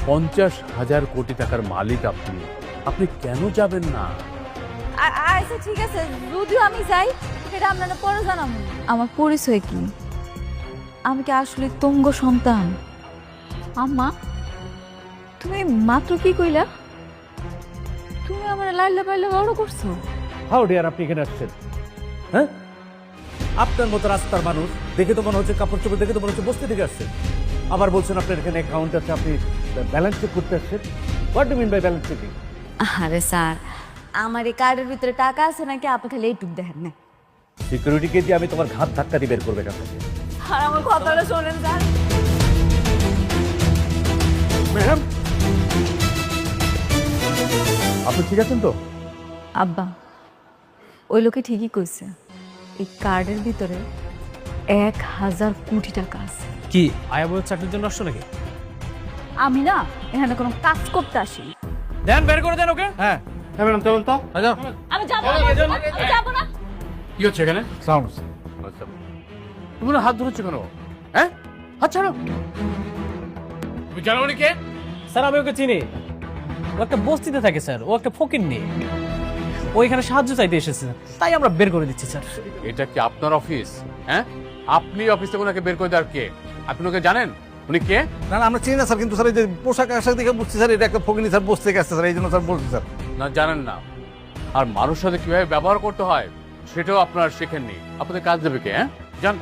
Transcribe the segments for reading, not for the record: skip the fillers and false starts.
50,000 কোটি টাকার মালিক আপনি, আপনি কেন যাবেন না? আচ্ছা ঠিক আছে, যদিও আমি যাই সেটা আপনারা পরে জানাবো। আমার পরিচয় কি? আমি কি আসলে তুঙ্গ সন্তান? আম্মা, তুমি মাত্র কি কইলা? তুমি আমার লাইলা পাইলা বড় করছো। হাউ ডিয়ার আপনি এখানে আসছেন? হ্যাঁ, আপনার মতো রাস্তার মানুষ দেখে তো মনে হচ্ছে, কাপড় চোপড় দেখে তো মনে হচ্ছে বস্তি থেকে আসছেন। আবার বলছেন আপনার এখানে অ্যাকাউন্ট আছে, আপনি ব্যালেন্স চেক করতে আসছেন। What do mean by balance checking? আরে স্যার, আমার এই কার্ডের ভিতরে টাকা আছে নাকি আপনি খালি এইটুক দেখেন না। সিকিউরিটিকে দিয়ে আমি তোমার ঘাত ধাক্কা দিয়ে বের করবে এখান থেকে। আর আমার কথাটা শোনেন স্যার। ম্যাডাম, আপনি ঠিক আছেন তো? আব্বা, ওই লোকে ঠিকই কইছে, এই কার্ডের ভিতরে 1,000 কোটি টাকা আছে। কি আয়া বউয়ের চাকরির জন্য আসছো নাকি? আমি না এখানে কোনো কাজ করতে আসি। দেন বের করে দেন ওকে। হ্যাঁ ম্যাডাম, চলুন তো। আমি যাবো না, আমি যাবো না। কি হচ্ছে এখানে? সাউন্ড। তুমি না হাত ধরেছো কেন? হ্যাঁ, হাত ছাড়ো। তুমি জানো উনি কে? স্যার আমি ওকে চিনি, ও একটা বস্তিতে থাকে স্যার, ও একটা ফকির নেই, ও এখানে সাহায্য চাইতে এসেছে, তাই আমরা বের করে দিচ্ছি স্যার। এটা কি আপনার অফিস? হ্যাঁ, আপনি অফিস থেকে ওনাকে বের করে দেওয়ার কে? আপনি ওকে জানেন? উনি কে? না না আমরা চিনি না স্যার, কিন্তু স্যার এই যে পোশাক আশাক দেখে বুঝছি স্যার এটা একটা ফকিনি স্যার, বসে থেকে আসছে স্যার, এই জন্য স্যার বলছি স্যার। না, জানেন না। আর মানুষের সাথে কিভাবে ব্যবহার করতে হয় সেটাও আপনার শেখেননি। আপনাদের কাজ দেবে কে? হ্যাঁ, জান।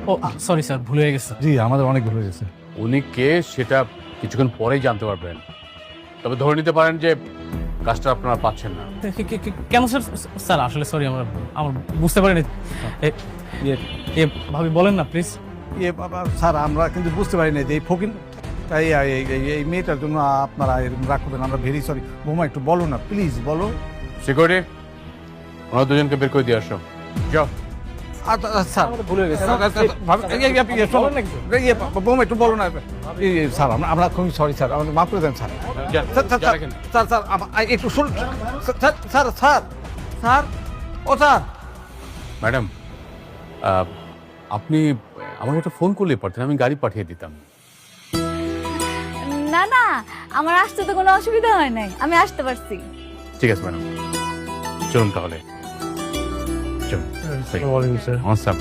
ও সরি স্যার, ভুলে গেছে। জি আমাদের অনেক ভুল হয়ে গেছে। উনি কে সেটা কিছুক্ষণ পরেই জানতে পারবেন। তবে ধরে নিতে পারেন যে কাজটা আপনারা পাচ্ছেন না। কেন স্যার? স্যার আসলে সরি, আমরা বুঝতে পারিনি। ভাবি বলেন না প্লিজ। ইয়ে বাবা স্যার, আমরা কিন্তু বুঝতে পারি না যে এই ফকিন তাই এই মেয়েটার জন্য আপনারা এরকম রাগ করবেন। আমরা ভেরি সরি। বৌমা একটু বলো না প্লিজ, বলো। সিকিউরিটি, ওনারা দুজনকে বের করে দিয়ে আসো। যাও। স্যার ভুলে গেছে। বৌমা একটু বলো না। স্যার আমরা খুবই সরি স্যার, আমাদের মাফ করে দেন স্যার। যান, স্যার স্যার যা রাখেন। স্যার স্যার একটু শুনুন স্যার স্যার স্যার স্যার ও স্যার। ম্যাডাম, আপনি আমাকে একটা ফোন করলে পারতেন, আমি গাড়ি পাঠিয়ে দিতাম। না না, আমার আসতে তো কোনো অসুবিধা হয় নাই, আমি আসতে পারছি। ঠিক আছে ম্যাডাম, চলুন তাহলে। চলুন। ওয়ালাইকুম স্যার। নমস্কার।